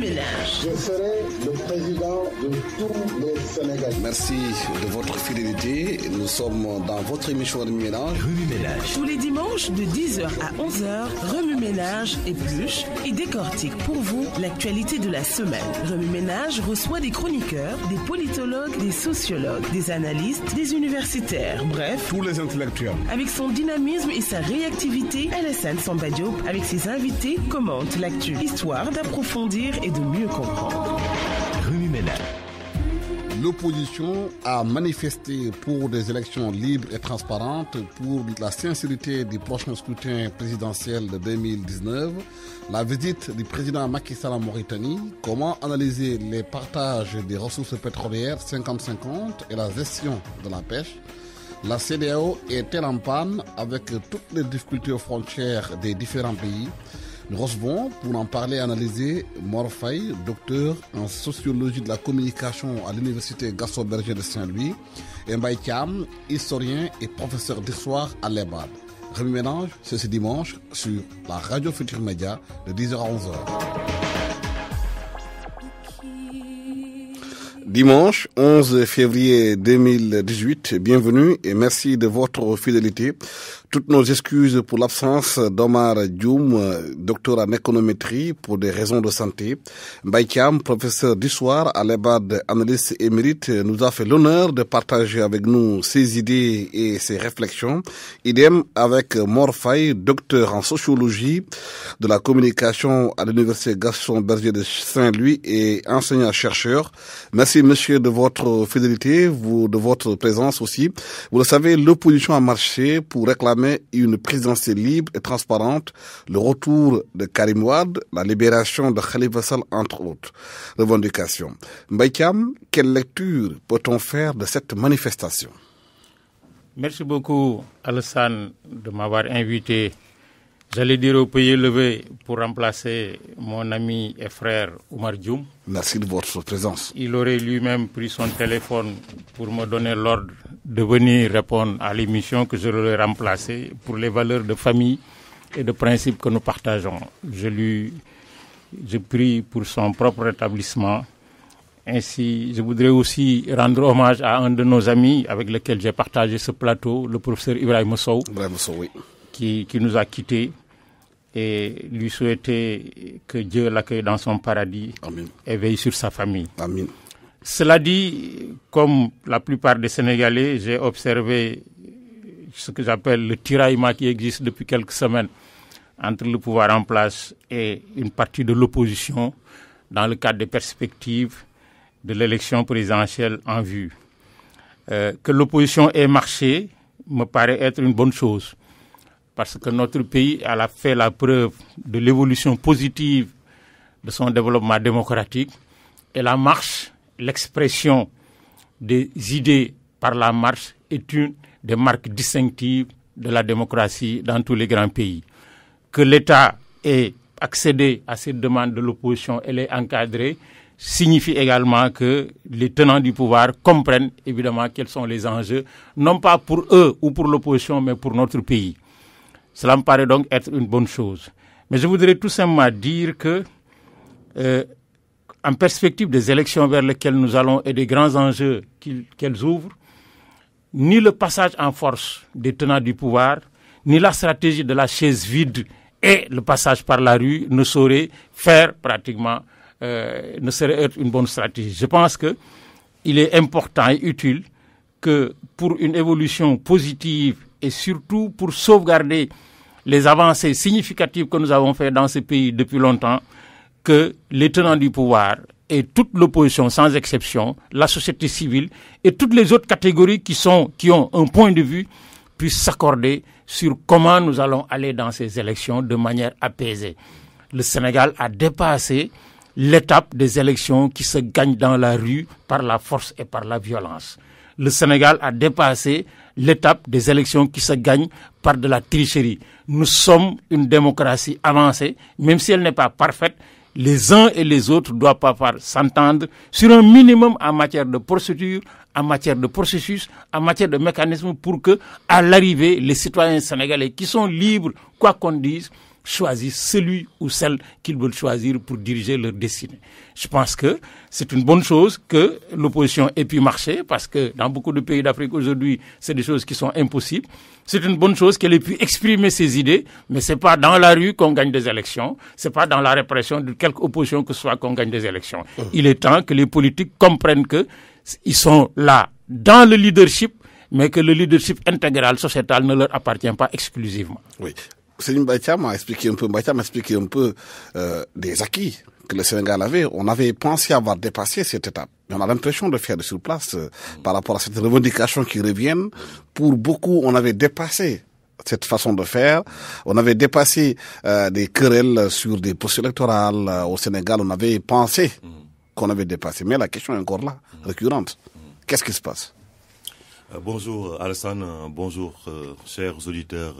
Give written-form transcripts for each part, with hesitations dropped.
Remue-Ménage. Je serai le président de tous les Sénégalais. Merci de votre fidélité. Nous sommes dans votre émission Remue-Ménage. Remue-Ménage. Tous les dimanches de 10h à 11h, Remue-Ménage épluche et décortique pour vous l'actualité de la semaine. Remue-Ménage reçoit des chroniqueurs, des politologues, des sociologues, des analystes, des universitaires, bref, tous les intellectuels. Avec son dynamisme et sa réactivité, Alassane Samba Diop, avec ses invités, commente l'actu, histoire d'approfondir et de mieux comprendre. Remue-Ménage. L'opposition a manifesté pour des élections libres et transparentes, pour la sincérité du prochain scrutin présidentiel de 2019, la visite du président Macky Sall en Mauritanie, comment analyser les partages des ressources pétrolières 50-50 et la gestion de la pêche. La CEDEAO est-elle en panne avec toutes les difficultés aux frontières des différents pays? Nous recevons pour en parler et analyser Mor Faye, docteur en sociologie de la communication à l'université Gaston Berger de Saint-Louis, et Mbaye Thiam, historien et professeur d'histoire à l'EBAD. Remue-Ménage, c'est ce dimanche sur la Radio Futur Média de 10h à 11h. Dimanche 11 février 2018, bienvenue et merci de votre fidélité. Toutes nos excuses pour l'absence d'Omar Dioum, docteur en économétrie pour des raisons de santé. Mbaye Thiam, professeur d'histoire à l'EBAD, analyste émérite, nous a fait l'honneur de partager avec nous ses idées et ses réflexions. Idem avec Mor Faye, docteur en sociologie de la communication à l'université Gaston Berger de Saint-Louis et enseignant-chercheur. Merci monsieur de votre fidélité, de votre présence aussi. Vous le savez, l'opposition a marché pour réclamer une présidentielle libre et transparente, le retour de Karim Wade, la libération de Khalifa Sall, entre autres revendications. Mbaye Thiam, quelle lecture peut-on faire de cette manifestation? Merci beaucoup, Alassane, de m'avoir invité, j'allais dire au pays levé, pour remplacer mon ami et frère Omar Dioum. Merci de votre présence. Il aurait lui-même pris son téléphone pour me donner l'ordre de venir répondre à l'émission que je l'aurais remplacé pour les valeurs de famille et de principes que nous partageons. Je prie pour son propre rétablissement. Ainsi, je voudrais aussi rendre hommage à un de nos amis avec lequel j'ai partagé ce plateau, le professeur Ibrahim Sow, oui. qui nous a quittés, et lui souhaiter que Dieu l'accueille dans son paradis. Amen. Et veille sur sa famille. Amen. Cela dit, comme la plupart des Sénégalais, j'ai observé ce que j'appelle le tiraillement qui existe depuis quelques semaines entre le pouvoir en place et une partie de l'opposition dans le cadre des perspectives de l'élection présidentielle en vue. Que l'opposition ait marché me paraît être une bonne chose, parce que notre pays a fait la preuve de l'évolution positive de son développement démocratique, et la marche, l'expression des idées par la marche est une des marques distinctives de la démocratie dans tous les grands pays. Que l'État ait accédé à cette demande de l'opposition et l'ait encadrée signifie également que les tenants du pouvoir comprennent évidemment quels sont les enjeux, non pas pour eux ou pour l'opposition, mais pour notre pays. Cela me paraît donc être une bonne chose. Mais je voudrais tout simplement dire que, en perspective des élections vers lesquelles nous allons et des grands enjeux qu'elles ouvrent, ni le passage en force des tenants du pouvoir, ni la stratégie de la chaise vide et le passage par la rue ne saurait faire pratiquement, ne serait être une bonne stratégie. Je pense qu'il est important et utile que pour une évolution positive et surtout pour sauvegarder les avancées significatives que nous avons faites dans ce pays depuis longtemps, que les tenants du pouvoir et toute l'opposition sans exception, la société civile et toutes les autres catégories qui ont un point de vue puissent s'accorder sur comment nous allons aller dans ces élections de manière apaisée. Le Sénégal a dépassé l'étape des élections qui se gagnent dans la rue par la force et par la violence. Le Sénégal a dépassé l'étape des élections qui se gagnent par de la tricherie. Nous sommes une démocratie avancée, même si elle n'est pas parfaite. Les uns et les autres doivent pouvoir s'entendre sur un minimum en matière de procédure, en matière de processus, en matière de mécanismes pour que, à l'arrivée, les citoyens sénégalais qui sont libres, quoi qu'on dise, choisissent celui ou celle qu'ils veulent choisir pour diriger leur destinée. Je pense que c'est une bonne chose que l'opposition ait pu marcher, parce que dans beaucoup de pays d'Afrique aujourd'hui, c'est des choses qui sont impossibles. C'est une bonne chose qu'elle ait pu exprimer ses idées, mais c'est pas dans la rue qu'on gagne des élections, c'est pas dans la répression de quelque opposition que ce soit qu'on gagne des élections. Il est temps que les politiques comprennent que ils sont là dans le leadership, mais que le leadership intégral, sociétal, ne leur appartient pas exclusivement. Oui. Céline Mbaïtia m'a expliqué un peu des acquis que le Sénégal avait. On avait pensé avoir dépassé cette étape. Mais on a l'impression de faire de sur place par rapport à cette revendication qui reviennent. Pour beaucoup, on avait dépassé cette façon de faire. On avait dépassé des querelles sur des postes électoraux au Sénégal. On avait pensé qu'on avait dépassé. Mais la question est encore là, récurrente. Qu'est-ce qui se passe? Bonjour Alassane, bonjour chers auditeurs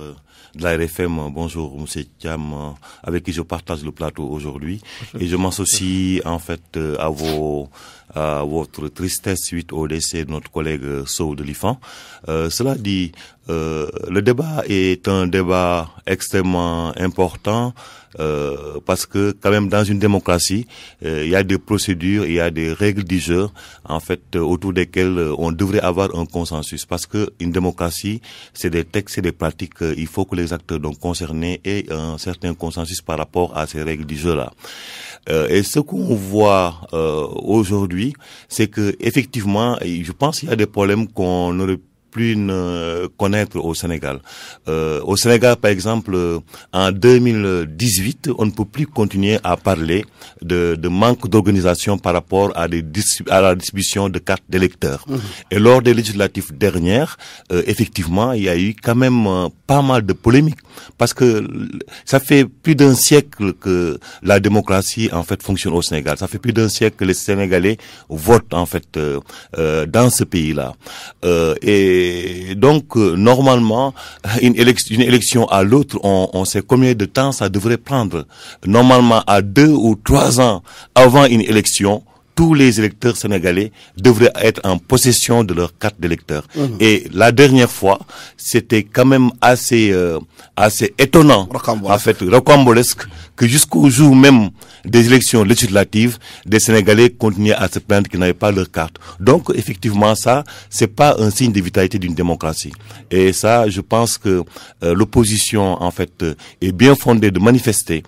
de la RFM, bonjour M. Thiam, avec qui je partage le plateau aujourd'hui. Et je m'associe en fait à votre tristesse suite au décès de notre collègue Sow de l'IFAN. Cela dit, le débat est un débat extrêmement important, parce que quand même dans une démocratie, il y a des procédures, il y a des règles du jeu en fait autour desquelles on devrait avoir un consensus, parce que une démocratie, c'est des textes, c'est des pratiques, il faut que les acteurs donc concernés aient un certain consensus par rapport à ces règles du jeu là. Et ce qu'on voit aujourd'hui, c'est que effectivement, je pense qu'il y a des problèmes qu'on aurait plus connaître au Sénégal. Au Sénégal, par exemple, en 2018, on ne peut plus continuer à parler de manque d'organisation par rapport à la distribution de cartes d'électeurs. Et lors des législatives dernières, effectivement, il y a eu quand même pas mal de polémiques, parce que ça fait plus d'un siècle que la démocratie en fait fonctionne au Sénégal. Ça fait plus d'un siècle que les Sénégalais votent en fait dans ce pays-là. Et donc, normalement, une élection à l'autre, on sait combien de temps ça devrait prendre. Normalement, à 2 ou 3 ans avant une élection, tous les électeurs sénégalais devraient être en possession de leur carte d'électeur. Et la dernière fois, c'était quand même assez étonnant, en fait, rocambolesque, que jusqu'au jour même des élections législatives, des Sénégalais continuaient à se plaindre qu'ils n'avaient pas leur carte. Donc, effectivement, ça, c'est pas un signe de vitalité d'une démocratie. Et ça, je pense que l'opposition, en fait, est bien fondée de manifester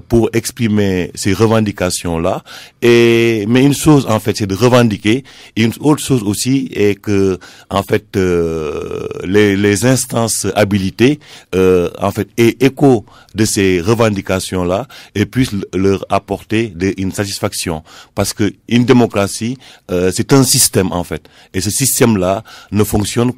pour exprimer ces revendications-là. Mais une chose, en fait, c'est de revendiquer. Et une autre chose aussi est que, en fait, les instances habilitées, en fait, aient écho de ces revendications-là et puissent leur apporter une satisfaction. Parce que une démocratie, c'est un système, en fait. Et ce système-là ne fonctionne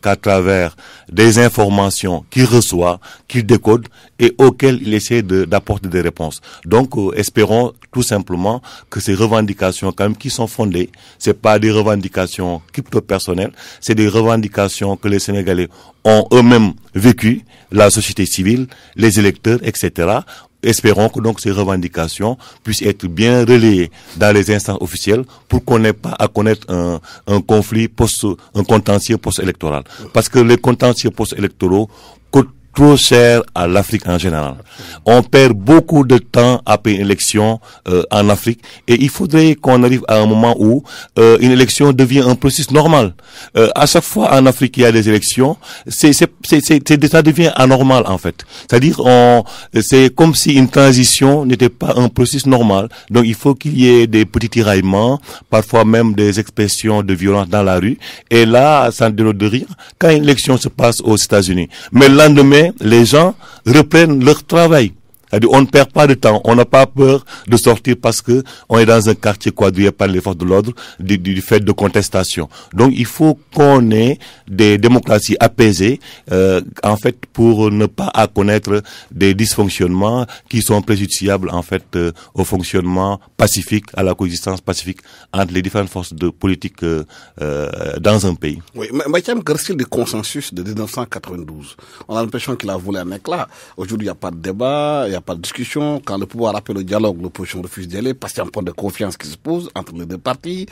qu'à travers des informations qu'il reçoit, qu'il décode et auxquelles il essaie d'apporter des réponses. Donc, espérons tout simplement que ces revendications, quand même, qui sont fondées, c'est pas des revendications crypto-personnelles, c'est des revendications que les Sénégalais ont eux-mêmes vécues, la société civile, les électeurs, etc. Espérons que donc ces revendications puissent être bien relayées dans les instances officielles pour qu'on n'ait pas à connaître un conflit un contentieux post-électoral. Parce que les contentieux post-électoraux coûtent trop cher à l'Afrique en général. On perd beaucoup de temps après une élection en Afrique, et il faudrait qu'on arrive à un moment où une élection devient un processus normal. À chaque fois en Afrique il y a des élections, ça devient anormal en fait. C'est-à-dire c'est comme si une transition n'était pas un processus normal. Donc il faut qu'il y ait des petits tiraillements, parfois même des expressions de violence dans la rue. Et là, ça ne dénote de rire quand une élection se passe aux États-Unis. Mais le lendemain, les gens reprennent leur travail. C'est-à-dire, on ne perd pas de temps, on n'a pas peur de sortir parce que on est dans un quartier quadrillé par les forces de l'ordre du fait de contestation. Donc, il faut qu'on ait des démocraties apaisées, en fait, pour ne pas connaître des dysfonctionnements qui sont préjudiciables, en fait, au fonctionnement pacifique, à la coexistence pacifique entre les différentes forces de politique dans un pays. Oui, mais il y a un style de consensus de 1992. On a l'impression qu'il a volé un éclat. Aujourd'hui, il n'y a pas de débat, il n'y a pas de discussion. Quand le pouvoir appelle au dialogue, l'opposition refuse d'y aller parce qu'il y a un point de confiance qui se pose entre les deux partis.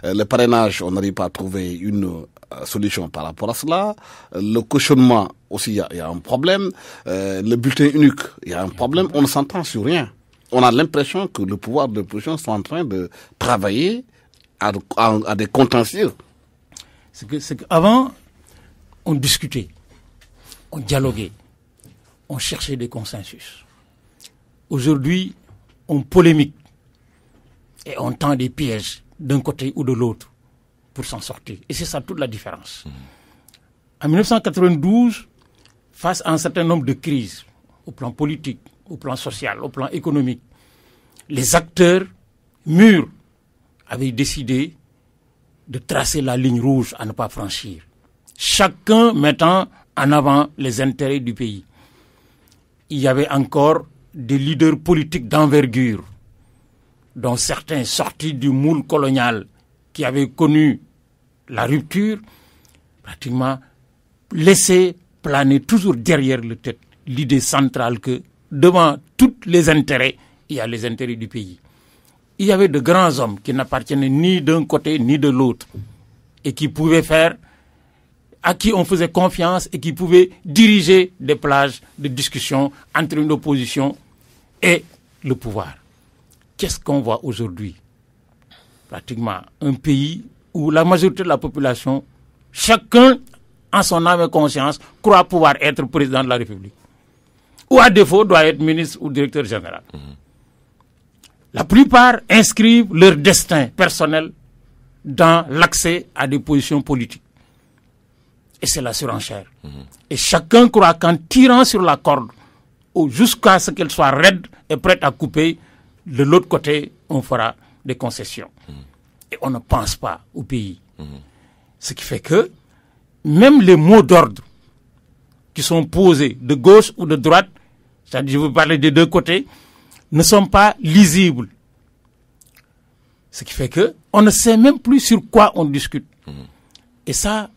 Le parrainage, on n'arrive pas à trouver une solution par rapport à cela. Le cautionnement aussi, il y a un problème. Le bulletin unique, il y a un problème. On ne s'entend sur rien. On a l'impression que le pouvoir de l'opposition sont en train de travailler à des contentieux. C'est qu'avant, on discutait, on dialoguait, on cherchait des consensus. Aujourd'hui, on polémique et on tend des pièges d'un côté ou de l'autre pour s'en sortir. Et c'est ça toute la différence. En 1992, face à un certain nombre de crises, au plan politique, au plan social, au plan économique, les acteurs mûrs avaient décidé de tracer la ligne rouge à ne pas franchir. Chacun mettant en avant les intérêts du pays. Il y avait encore des leaders politiques d'envergure, dont certains sortis du moule colonial, qui avaient connu la rupture, pratiquement laissaient planer toujours derrière le tête l'idée centrale que devant tous les intérêts, il y a les intérêts du pays. Il y avait de grands hommes qui n'appartenaient ni d'un côté ni de l'autre et qui pouvaient faire, à qui on faisait confiance et qui pouvaient diriger des plages de discussion entre une opposition et le pouvoir. Qu'est-ce qu'on voit aujourd'hui? Pratiquement un pays où la majorité de la population, chacun en son âme et conscience, croit pouvoir être président de la République. Ou à défaut, doit être ministre ou directeur général. La plupart inscrivent leur destin personnel dans l'accès à des positions politiques. Et c'est la surenchère. Et chacun croit qu'en tirant sur la corde, jusqu'à ce qu'elle soit raide et prête à couper, de l'autre côté, on fera des concessions. Et on ne pense pas au pays. Ce qui fait que même les mots d'ordre qui sont posés de gauche ou de droite, c'est-à-dire je veux parler des deux côtés, ne sont pas lisibles. Ce qui fait que on ne sait même plus sur quoi on discute. Et ça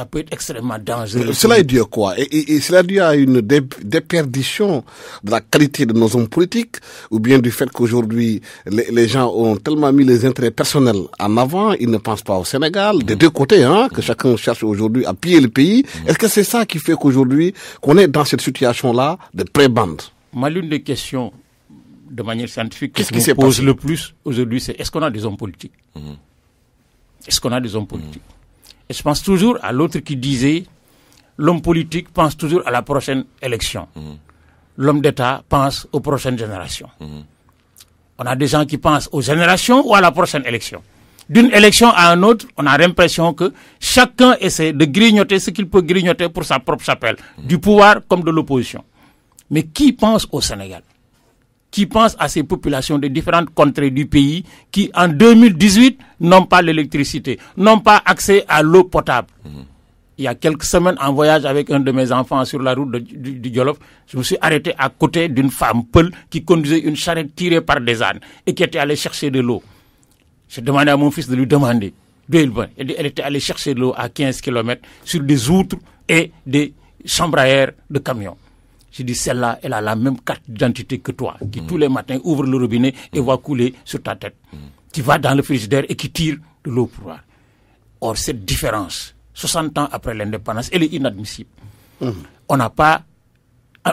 peut être extrêmement dangereux. Cela est dû à quoi? Et cela est dû à une déperdition de la qualité de nos hommes politiques, ou bien du fait qu'aujourd'hui, les gens ont tellement mis les intérêts personnels en avant, ils ne pensent pas au Sénégal, des deux côtés, que chacun cherche aujourd'hui à piller le pays. Est-ce que c'est ça qui fait qu'aujourd'hui, qu'on est dans cette situation-là de prébande? L'une des questions, de manière scientifique, qui se pose le plus aujourd'hui, c'est est-ce qu'on a des hommes politiques? Est-ce qu'on a des hommes politiques? Et je pense toujours à l'autre qui disait l'homme politique pense toujours à la prochaine élection. L'homme d'État pense aux prochaines générations. On a des gens qui pensent aux générations ou à la prochaine élection. D'une élection à une autre, on a l'impression que chacun essaie de grignoter ce qu'il peut grignoter pour sa propre chapelle, du pouvoir comme de l'opposition. Mais qui pense au Sénégal? Qui pense à ces populations des différentes contrées du pays qui, en 2018, n'ont pas l'électricité, n'ont pas accès à l'eau potable. Il y a quelques semaines, en voyage avec un de mes enfants sur la route du Djolof, je me suis arrêté à côté d'une femme peule qui conduisait une charrette tirée par des ânes et qui était allée chercher de l'eau. J'ai demandé à mon fils de lui demander d'où il vient. Elle était allée chercher de l'eau à 15 km sur des outres et des chambres à air de camions. J'ai dit, celle-là, elle a la même carte d'identité que toi, qui tous les matins ouvre le robinet et voit couler sur ta tête. Qui va dans le frigidaire et qui tire de l'eau pour boire. Or, cette différence, 60 ans après l'indépendance, elle est inadmissible. On n'a pas,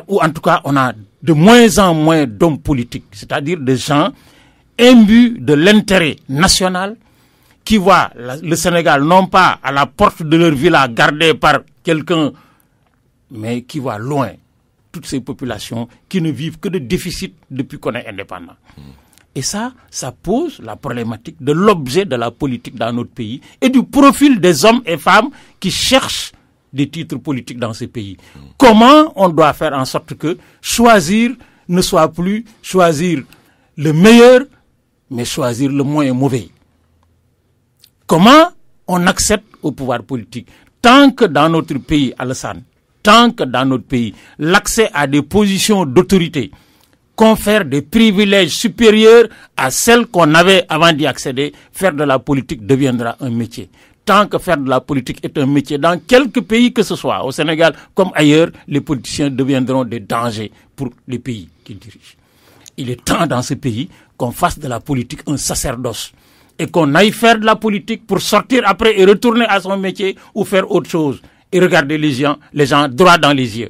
ou en tout cas, on a de moins en moins d'hommes politiques, c'est-à-dire des gens imbus de l'intérêt national, qui voient le Sénégal non pas à la porte de leur villa gardée par quelqu'un, mais qui voient loin toutes ces populations qui ne vivent que de déficit depuis qu'on est indépendant. Et ça pose la problématique de l'objet de la politique dans notre pays et du profil des hommes et femmes qui cherchent des titres politiques dans ces pays. Comment on doit faire en sorte que choisir ne soit plus choisir le meilleur, mais choisir le moins mauvais? Comment on accède au pouvoir politique? Tant que dans notre pays, Alassane, tant que dans notre pays, l'accès à des positions d'autorité confère des privilèges supérieurs à celles qu'on avait avant d'y accéder, faire de la politique deviendra un métier. Tant que faire de la politique est un métier, dans quelque pays que ce soit, au Sénégal comme ailleurs, les politiciens deviendront des dangers pour les pays qu'ils dirigent. Il est temps dans ce pays qu'on fasse de la politique un sacerdoce et qu'on aille faire de la politique pour sortir après et retourner à son métier ou faire autre chose et regarder les gens droit dans les yeux.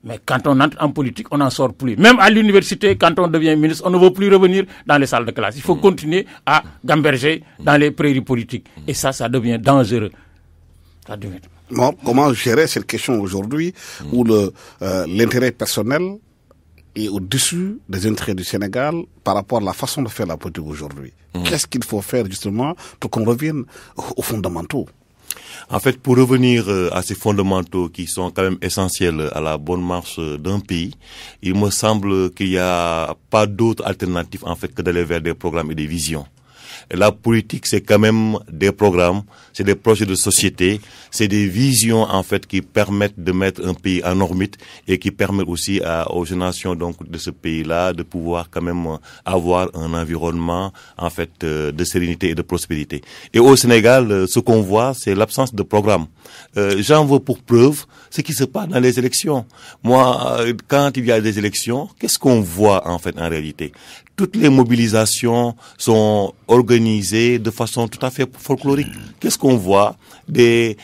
Mais quand on entre en politique, on n'en sort plus. Même à l'université, quand on devient ministre, on ne veut plus revenir dans les salles de classe. Il faut continuer à gamberger dans les prairies politiques. Et ça devient dangereux. Ça devient... Bon, comment gérer cette question aujourd'hui où l'intérêt personnel est au-dessus des intérêts du Sénégal par rapport à la façon de faire la politique aujourd'hui? Qu'est-ce qu'il faut faire justement pour qu'on revienne aux fondamentaux? En fait, pour revenir à ces fondamentaux qui sont quand même essentiels à la bonne marche d'un pays, il me semble qu'il n'y a pas d'autre alternative en fait que d'aller vers des programmes et des visions. Et la politique, c'est quand même des programmes, c'est des projets de société, c'est des visions en fait qui permettent de mettre un pays en orbite et qui permettent aussi aux générations donc de ce pays-là de pouvoir quand même avoir un environnement en fait de sérénité et de prospérité. Et au Sénégal, ce qu'on voit, c'est l'absence de programme. J'en veux pour preuve ce qui se passe dans les élections. Moi, quand il y a des élections, qu'est-ce qu'on voit en fait en réalité? Toutes les mobilisations sont organisées de façon tout à fait folklorique. Qu'est-ce qu'on voit? Des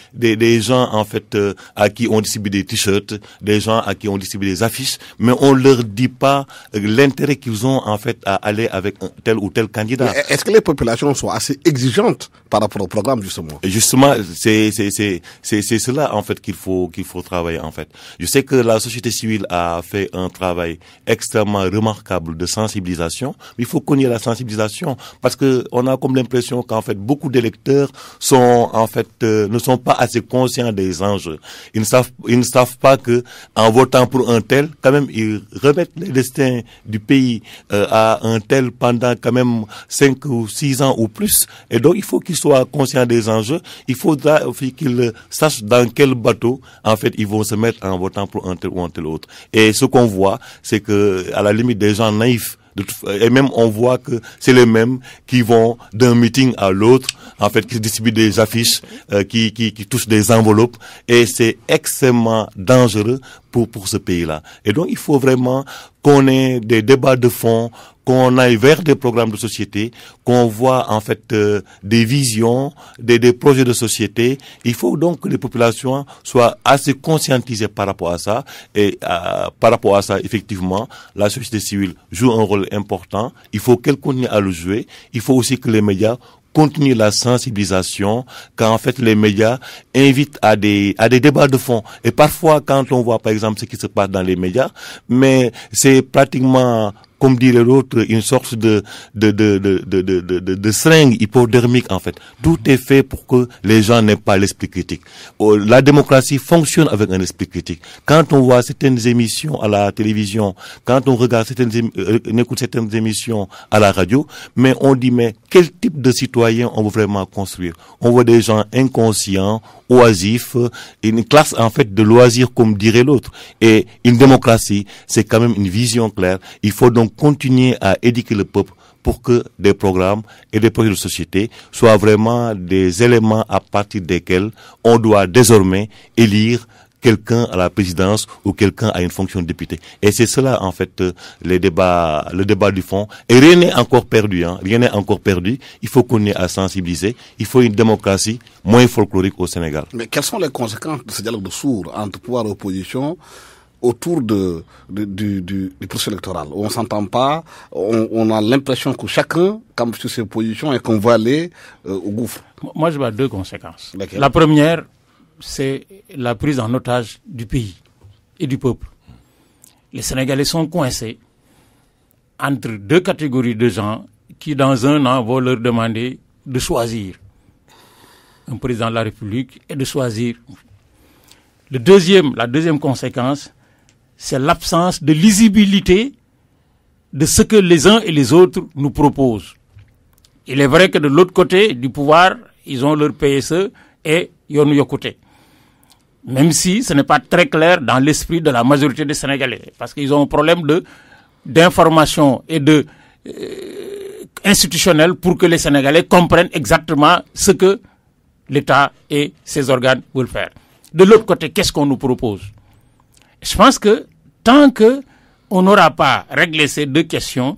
gens en fait à qui on distribue des t-shirts, des gens à qui on distribue des affiches, mais on leur dit pas l'intérêt qu'ils ont en fait à aller avec tel ou tel candidat. Mais est-ce que les populations sont assez exigeantes par rapport au programme justement? Et justement, c'est cela en fait qu'il faut travailler en fait. Je sais que la société civile a fait un travail extrêmement remarquable de sensibilisation. Mais il faut qu'on y ait la sensibilisation parce que on a comme l'impression qu'en fait beaucoup d'électeurs sont en fait ne sont pas assez conscients des enjeux. Ils ne savent pas que en votant pour un tel, quand même ils remettent le destin du pays à un tel pendant quand même 5 ou 6 ans ou plus. Et donc il faut qu'ils soient conscients des enjeux. Il faudra qu'ils sachent dans quel bateau en fait ils vont se mettre en votant pour un tel ou un tel autre. Et ce qu'on voit, c'est que à la limite des gens naïfs. Et même on voit que c'est les mêmes qui vont d'un meeting à l'autre, en fait, qui distribuent des affiches, qui touchent des enveloppes, et c'est extrêmement dangereux pour ce pays-là. Et donc il faut vraiment qu'on ait des débats de fond, qu'on aille vers des programmes de société, qu'on voit en fait des visions, des projets de société. Il faut donc que les populations soient assez conscientisées par rapport à ça. Et par rapport à ça, effectivement, la société civile joue un rôle important. Il faut qu'elle continue à le jouer. Il faut aussi que les médias continuer la sensibilisation, quand en fait les médias invitent à des débats de fond. Et parfois, quand on voit par exemple ce qui se passe dans les médias, mais c'est pratiquement, comme dirait l'autre, une sorte de seringue hypodermique en fait. Tout est fait pour que les gens n'aient pas l'esprit critique. La démocratie fonctionne avec un esprit critique. Quand on voit certaines émissions à la télévision, quand on regarde on écoute certaines émissions à la radio, mais on dit mais quel type de citoyen on veut vraiment construire? On voit des gens inconscients, oisifs, une classe en fait de loisirs comme dirait l'autre. Et une démocratie, c'est quand même une vision claire. Il faut donc continuer à éduquer le peuple pour que des programmes et des projets de société soient vraiment des éléments à partir desquels on doit désormais élire quelqu'un à la présidence ou quelqu'un à une fonction de député. Et c'est cela, en fait, le débat du fond. Et rien n'est encore perdu, Rien n'est encore perdu. Il faut qu'on ait à sensibiliser. Il faut une démocratie moins folklorique au Sénégal. Mais quelles sont les conséquences de ce dialogue de sourds entre pouvoir et opposition autour du processus électoral? On s'entend pas, on a l'impression que chacun campe sur ses positions et qu'on va aller au gouffre. Moi, je vois deux conséquences. Lesquelles? La première, c'est la prise en otage du pays et du peuple. Les Sénégalais sont coincés entre deux catégories de gens qui, dans un an, vont leur demander de choisir un président de la République et de choisir. La deuxième conséquence, c'est l'absence de lisibilité de ce que les uns et les autres nous proposent. Il est vrai que de l'autre côté du pouvoir, ils ont leur PSE et Yonou Yokote. Même si ce n'est pas très clair dans l'esprit de la majorité des Sénégalais, parce qu'ils ont un problème d'information et institutionnel pour que les Sénégalais comprennent exactement ce que l'État et ses organes veulent faire. De l'autre côté, qu'est-ce qu'on nous propose? Je pense que tant qu'on n'aura pas réglé ces deux questions,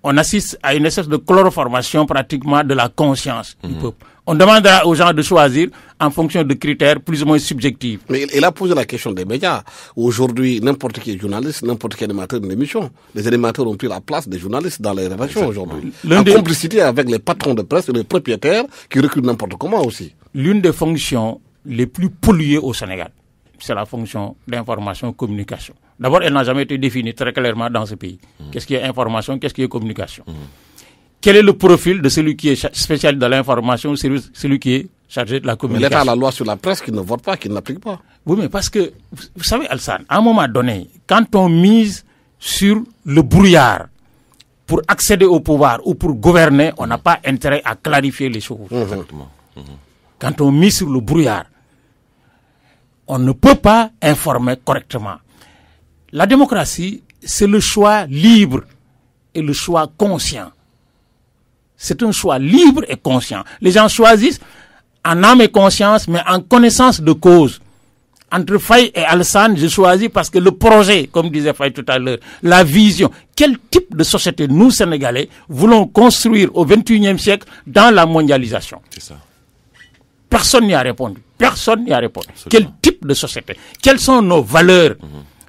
on assiste à une espèce de chloroformation pratiquement de la conscience du peuple. On demandera aux gens de choisir en fonction de critères plus ou moins subjectifs. Mais il a posé la question des médias. Aujourd'hui, n'importe qui est journaliste, n'importe qui est animateur d'une émission. Les animateurs ont pris la place des journalistes dans les rédactions aujourd'hui. En complicité avec les patrons de presse et les propriétaires qui recrutent n'importe comment aussi. L'une des fonctions les plus polluées au Sénégal, c'est la fonction d'information-communication. D'abord, elle n'a jamais été définie très clairement dans ce pays. Qu'est-ce qui est information, qu'est-ce qui est communication? Quel est le profil de celui qui est spécialiste de l'information, celui qui est chargé de la communication? Mais l'État a la loi sur la presse qui ne vote pas, qui n'applique pas. Oui, mais parce que, vous savez, Alassane, à un moment donné, quand on mise sur le brouillard pour accéder au pouvoir ou pour gouverner, on n'a pas intérêt à clarifier les choses. Exactement. Quand on mise sur le brouillard, on ne peut pas informer correctement. La démocratie, c'est le choix libre et le choix conscient. C'est un choix libre et conscient. Les gens choisissent en âme et conscience, mais en connaissance de cause. Entre Faye et Alassane, je choisis parce que le projet, comme disait Faye tout à l'heure, la vision, quel type de société nous, Sénégalais, voulons construire au XXIe siècle dans la mondialisation? C'est ça. Personne n'y a répondu. Personne n'y a répondu. Quel type de société? Quelles sont nos valeurs?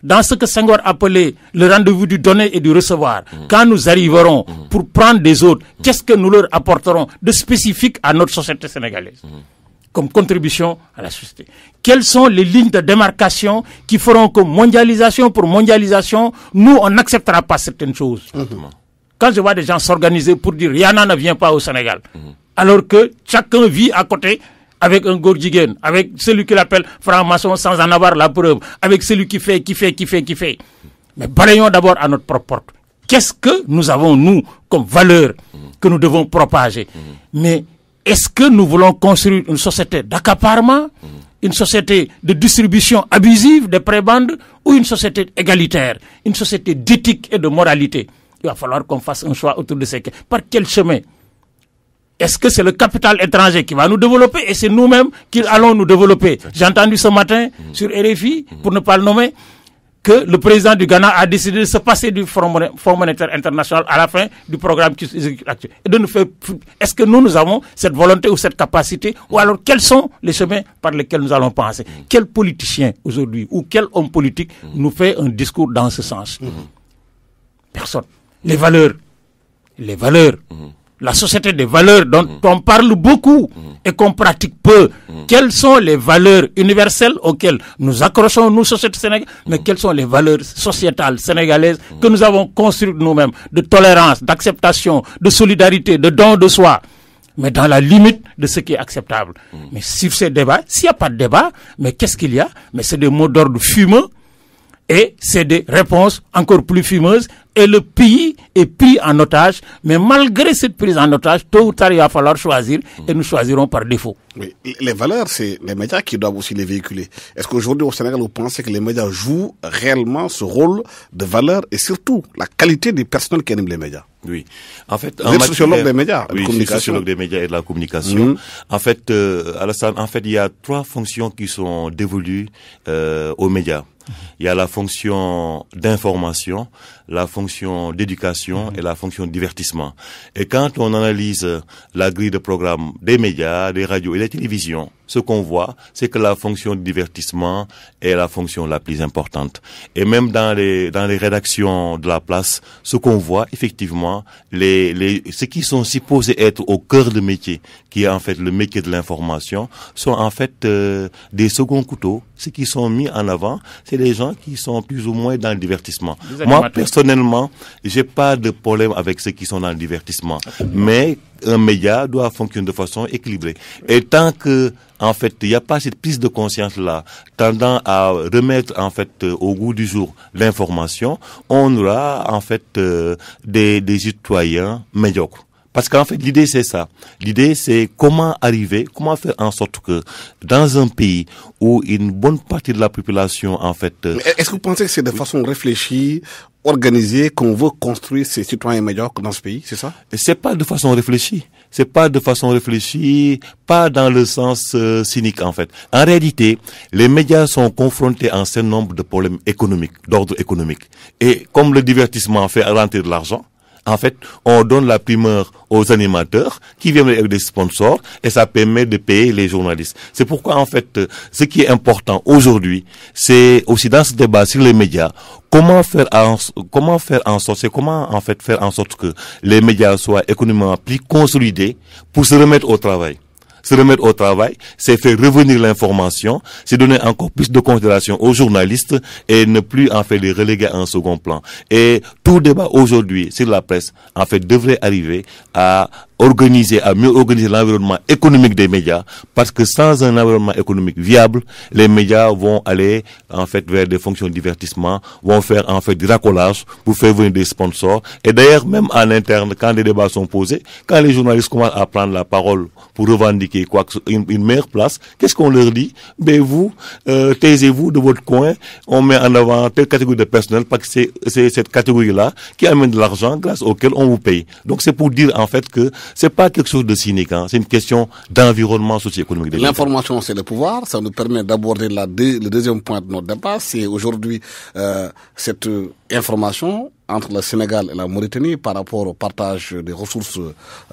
Dans ce que Senghor appelait le rendez-vous du donner et du recevoir, quand nous arriverons pour prendre des autres, qu'est-ce que nous leur apporterons de spécifique à notre société sénégalaise comme contribution à la société? Quelles sont les lignes de démarcation qui feront que mondialisation pour mondialisation, nous, on n'acceptera pas certaines choses? Quand je vois des gens s'organiser pour dire Rihanna ne vient pas au Sénégal, alors que chacun vit à côté avec un Gordigen, avec celui qui l'appelle franc-maçon sans en avoir la preuve, avec celui qui fait. Mais balayons d'abord à notre propre porte. Qu'est-ce que nous avons, nous, comme valeur que nous devons propager? Mais est-ce que nous voulons construire une société d'accaparement, une société de distribution abusive des prébendes ou une société égalitaire, une société d'éthique et de moralité? Il va falloir qu'on fasse un choix autour de ces questions. Par quel chemin? Est-ce que c'est le capital étranger qui va nous développer et c'est nous-mêmes qui allons nous développer? J'ai entendu ce matin sur RFI, pour ne pas le nommer, que le président du Ghana a décidé de se passer du Fonds monétaire international à la fin du programme qui est actuel. Et de nous faire. Est-ce que nous avons cette volonté ou cette capacité? Ou alors quels sont les chemins par lesquels nous allons penser? Quel politicien aujourd'hui ou quel homme politique nous fait un discours dans ce sens? Personne. Les valeurs. La société des valeurs dont on parle beaucoup et qu'on pratique peu. Quelles sont les valeurs universelles auxquelles nous accrochons, nous, société sénégalaise, mais quelles sont les valeurs sociétales sénégalaises que nous avons construites nous-mêmes, de tolérance, d'acceptation, de solidarité, de don de soi, mais dans la limite de ce qui est acceptable. Mais sur ces débats, s'il n'y a pas de débat, mais qu'est-ce qu'il y a? Mais c'est des mots d'ordre fumeux et c'est des réponses encore plus fumeuses. Et le pays est pris en otage, mais malgré cette prise en otage, tôt ou tard, il va falloir choisir, et nous choisirons par défaut. Oui, les valeurs, c'est les médias qui doivent aussi les véhiculer. Est-ce qu'aujourd'hui, au Sénégal, vous pensez que les médias jouent réellement ce rôle de valeur et surtout la qualité des personnels qui animent les médias? Oui. En fait, vous êtes sociologue des médias, oui, je suis sociologue des médias et de la communication. En fait, Alassane, il y a 3 fonctions qui sont dévolues aux médias. Il y a la fonction d'information, la fonction d'éducation et la fonction de divertissement. Et quand on analyse la grille de programme des médias, des radios et des télévisions, ce qu'on voit, c'est que la fonction de divertissement est la fonction la plus importante. Et même dans les rédactions de la place, ce qu'on voit, effectivement, ceux qui sont supposés être au cœur de métier, qui est en fait le métier de l'information, sont en fait des seconds couteaux. Ceux qui sont mis en avant, c'est les gens qui sont plus ou moins dans le divertissement. Moi, personnellement, j'ai pas de problème avec ceux qui sont dans le divertissement. Mais un média doit fonctionner de façon équilibrée. Et tant que, en fait, il n'y a pas cette prise de conscience-là, tendant à remettre, en fait, au goût du jour l'information, on aura, en fait, des citoyens médiocres. Parce qu'en fait, l'idée, c'est ça. L'idée, c'est comment faire en sorte que dans un pays où une bonne partie de la population, en fait... Est-ce que vous pensez que c'est de façon réfléchie, organisée, qu'on veut construire ces citoyens médiocres dans ce pays, c'est ça? C'est pas de façon réfléchie. C'est pas de façon réfléchie, pas dans le sens cynique, en fait. En réalité, les médias sont confrontés à un certain nombre de problèmes économiques, d'ordre économique. Et comme le divertissement fait rentrer de l'argent, en fait, on donne la primeur aux animateurs qui viennent avec des sponsors et ça permet de payer les journalistes. C'est pourquoi, en fait, ce qui est important aujourd'hui, c'est aussi dans ce débat sur les médias, comment faire en sorte que les médias soient économiquement plus consolidés pour se remettre au travail. Se remettre au travail, c'est faire revenir l'information, c'est donner encore plus de considération aux journalistes et ne plus en fait les reléguer en second plan. Et tout débat aujourd'hui sur la presse, en fait, devrait arriver à mieux organiser l'environnement économique des médias, parce que sans un environnement économique viable, les médias vont aller, en fait, vers des fonctions de divertissement, vont faire, en fait, du racolage pour faire venir des sponsors. Et d'ailleurs, même en interne, quand les débats sont posés, quand les journalistes commencent à prendre la parole pour revendiquer une meilleure place, qu'est-ce qu'on leur dit? Ben vous, taisez-vous de votre coin, on met en avant telle catégorie de personnel, parce que c'est cette catégorie-là qui amène de l'argent grâce auquel on vous paye. Donc c'est pour dire, en fait, que c'est pas quelque chose de cynique, hein. C'est une question d'environnement socio-économique. L'information, c'est le pouvoir. Ça nous permet d'aborder le deuxième point de notre débat. C'est aujourd'hui cette information entre le Sénégal et la Mauritanie par rapport au partage des ressources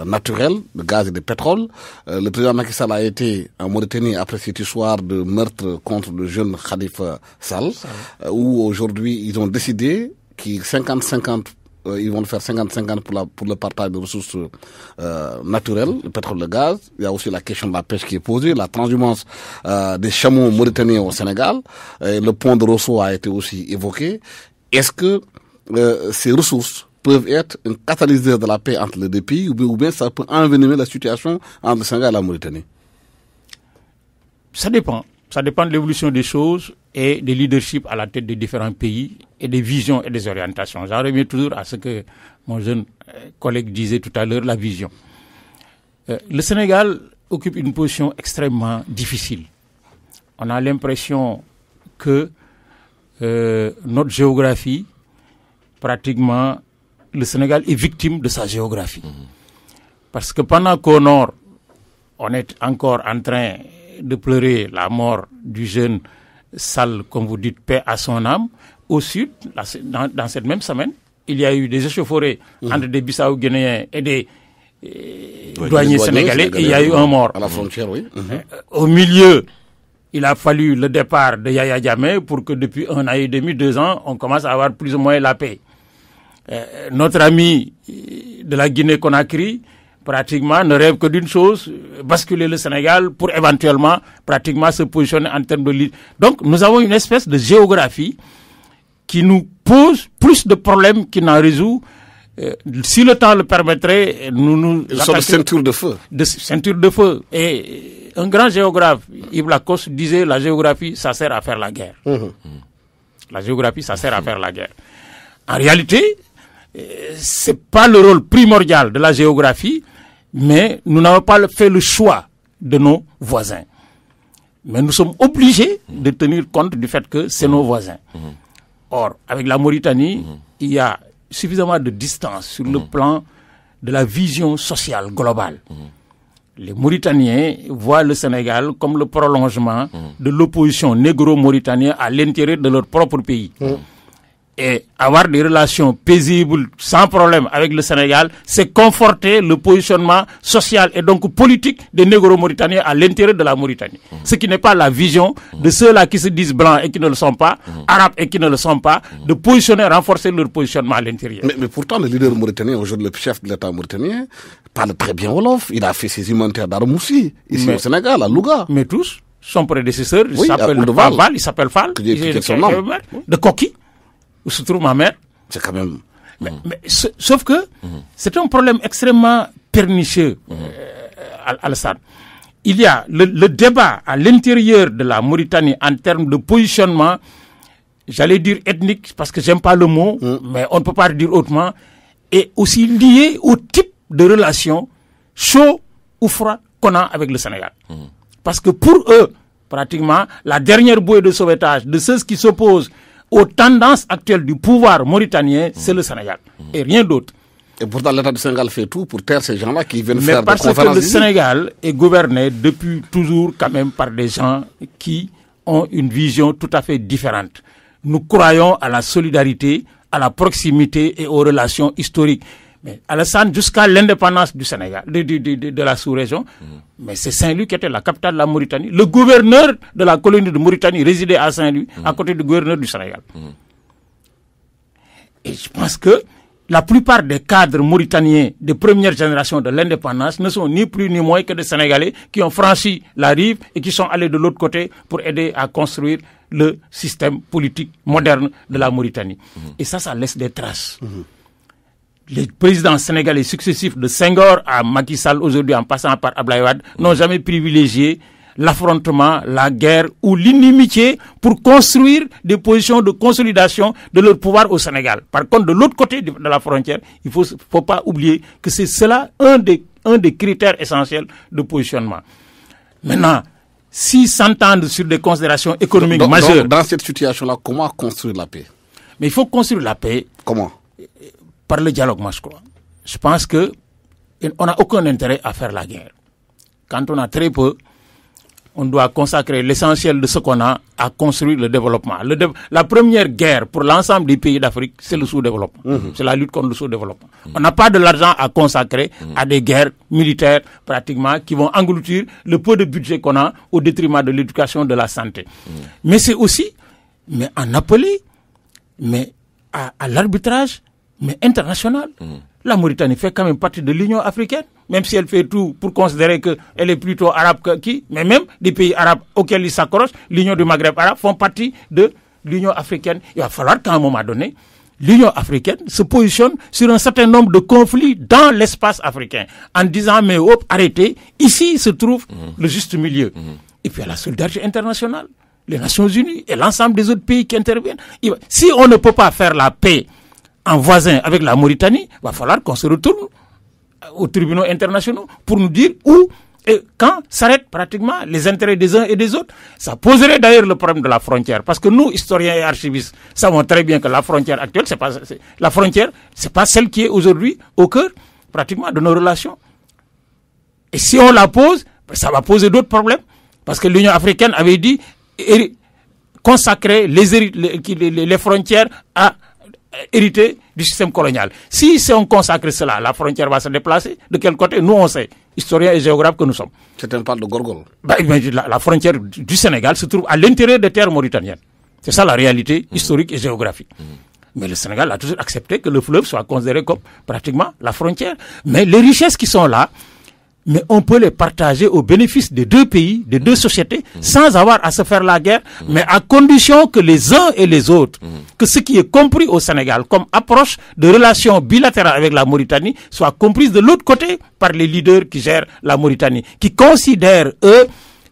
naturelles, de gaz et de pétrole. Le président Macky Sall a été en Mauritanie après cette histoire de meurtre contre le jeune Khalifa Sall, où aujourd'hui ils ont décidé qu'ils 50-50. Ils vont faire 50-50 pour le partage de ressources naturelles, le pétrole, le gaz. Il y a aussi la question de la pêche qui est posée, la transhumance des chameaux mauritaniens au Sénégal. Le pont de Rosso a été aussi évoqué. Est-ce que ces ressources peuvent être un catalyseur de la paix entre les deux pays, ou bien ça peut envenimer la situation entre le Sénégal et la Mauritanie? Ça dépend. Ça dépend de l'évolution des choses et des leaderships à la tête des différents pays et des visions et des orientations. J'en reviens toujours à ce que mon jeune collègue disait tout à l'heure, la vision. Le Sénégal occupe une position extrêmement difficile. On a l'impression que notre géographie, pratiquement, le Sénégal est victime de sa géographie. Parce que pendant qu'au nord, on est encore en train de pleurer la mort du jeune Sall, comme vous dites, paix à son âme. Au sud, dans cette même semaine, il y a eu des échauffourées entre des Bissau-Guinéens et des douaniers sénégalais, et il y a eu un mort. À la frontière, oui. Au milieu, il a fallu le départ de Yaya Jammeh pour que depuis 1 an et demi, 2 ans, on commence à avoir plus ou moins la paix. Notre ami de la Guinée-Conakry, pratiquement, ne rêve que d'une chose, basculer le Sénégal pour éventuellement, pratiquement, se positionner en termes de l'île. Donc, nous avons une espèce de géographie qui nous pose plus de problèmes qu'il n'en résout. Si le temps le permettrait, nous une sorte de ceinture de feu. De ceinture de feu. Et un grand géographe, Yves Lacoste, disait la géographie, ça sert à faire la guerre. La géographie, ça sert à faire la guerre. En réalité, c'est pas le rôle primordial de la géographie, mais nous n'avons pas fait le choix de nos voisins. Mais nous sommes obligés de tenir compte du fait que c'est nos voisins. Or, avec la Mauritanie, il y a suffisamment de distance sur le plan de la vision sociale globale. Les Mauritaniens voient le Sénégal comme le prolongement de l'opposition négro-mauritanienne à l'intérieur de leur propre pays. Et avoir des relations paisibles, sans problème avec le Sénégal, c'est conforter le positionnement social et donc politique des négro-mauritaniens à l'intérieur de la Mauritanie. Ce qui n'est pas la vision de ceux-là qui se disent blancs et qui ne le sont pas, arabes et qui ne le sont pas, de positionner, renforcer leur positionnement à l'intérieur. Mais pourtant, le leader mauritanien, aujourd'hui le chef de l'État mauritanien, parle très bien Wolof. Il a fait ses humanitaires d'Armoussi, ici au Sénégal, à Louga. Mais tous, son prédécesseur, il s'appelle Fall, il s'appelle Fall, de Koki, où se trouve ma mère. C'est quand même... Sauf que c'est un problème extrêmement pernicieux, Alassane. Il y a le débat à l'intérieur de la Mauritanie en termes de positionnement, j'allais dire ethnique, parce que j'aime pas le mot, mais on ne peut pas le dire autrement, est aussi lié au type de relation chaud ou froid qu'on a avec le Sénégal. Parce que pour eux, pratiquement, la dernière bouée de sauvetage de ceux qui s'opposent aux tendances actuelles du pouvoir mauritanien, c'est le Sénégal. Et rien d'autre. Et pourtant, l'État du Sénégal fait tout pour taire ces gens-là qui viennent faire des conférences. Mais parce que le Sénégal est gouverné depuis toujours quand même par des gens qui ont une vision tout à fait différente. Nous croyons à la solidarité, à la proximité et aux relations historiques. Mais Alassane, jusqu'à l'indépendance du Sénégal, de la sous-région, mais c'est Saint-Louis qui était la capitale de la Mauritanie. Le gouverneur de la colonie de Mauritanie résidait à Saint-Louis, à côté du gouverneur du Sénégal. Et je pense que la plupart des cadres mauritaniens de première génération de l'indépendance ne sont ni plus ni moins que des Sénégalais qui ont franchi la rive et qui sont allés de l'autre côté pour aider à construire le système politique moderne de la Mauritanie. Et ça laisse des traces. Les présidents sénégalais successifs de Senghor à Macky Sall aujourd'hui en passant par Abdoulaye Wade n'ont jamais privilégié l'affrontement, la guerre ou l'inimitié pour construire des positions de consolidation de leur pouvoir au Sénégal. Par contre, de l'autre côté de la frontière, il faut pas oublier que c'est cela un des critères essentiels de positionnement. Maintenant, s'ils s'entendent sur des considérations économiques majeures... Dans cette situation-là, comment construire la paix? Mais il faut construire la paix... Comment? Par le dialogue, moi je crois. Je pense que on n'a aucun intérêt à faire la guerre. Quand on a très peu, on doit consacrer l'essentiel de ce qu'on a à construire le développement. La première guerre pour l'ensemble des pays d'Afrique, c'est le sous-développement. C'est la lutte contre le sous-développement. On n'a pas de l'argent à consacrer à des guerres militaires, pratiquement, qui vont engloutir le peu de budget qu'on a au détriment de l'éducation, de la santé. Mais c'est aussi, mais en appeler, mais à l'arbitrage, mais international. La Mauritanie fait quand même partie de l'Union africaine, même si elle fait tout pour considérer qu'elle est plutôt arabe que qui, mais même des pays arabes auxquels ils s'accrochent, l'Union du Maghreb arabe, font partie de l'Union africaine. Il va falloir qu'à un moment donné, l'Union africaine se positionne sur un certain nombre de conflits dans l'espace africain, en disant, mais hop, arrêtez, ici se trouve le juste milieu. Et puis il y a la solidarité internationale, les Nations Unies et l'ensemble des autres pays qui interviennent. Si on ne peut pas faire la paix en voisin avec la Mauritanie, il va falloir qu'on se retourne aux tribunaux internationaux pour nous dire où et quand s'arrêtent pratiquement les intérêts des uns et des autres. Ça poserait d'ailleurs le problème de la frontière, parce que nous, historiens et archivistes, savons très bien que la frontière actuelle, c'est pas celle qui est aujourd'hui au cœur pratiquement de nos relations. Et si on la pose, ça va poser d'autres problèmes, parce que l'Union africaine avait dit consacrer les frontières à hérité du système colonial. Si on consacre cela, la frontière va se déplacer. De quel côté? Nous, on sait, historiens et géographes que nous sommes. C'est un parle de Gorgol. La frontière du Sénégal se trouve à l'intérieur des terres mauritaniennes. C'est ça la réalité historique et géographique. Mais le Sénégal a toujours accepté que le fleuve soit considéré comme pratiquement la frontière. Mais les richesses qui sont là, mais on peut les partager au bénéfice des deux pays, des deux sociétés, sans avoir à se faire la guerre, mais à condition que les uns et les autres, que ce qui est compris au Sénégal comme approche de relations bilatérales avec la Mauritanie, soit comprise de l'autre côté par les leaders qui gèrent la Mauritanie, qui considèrent, eux,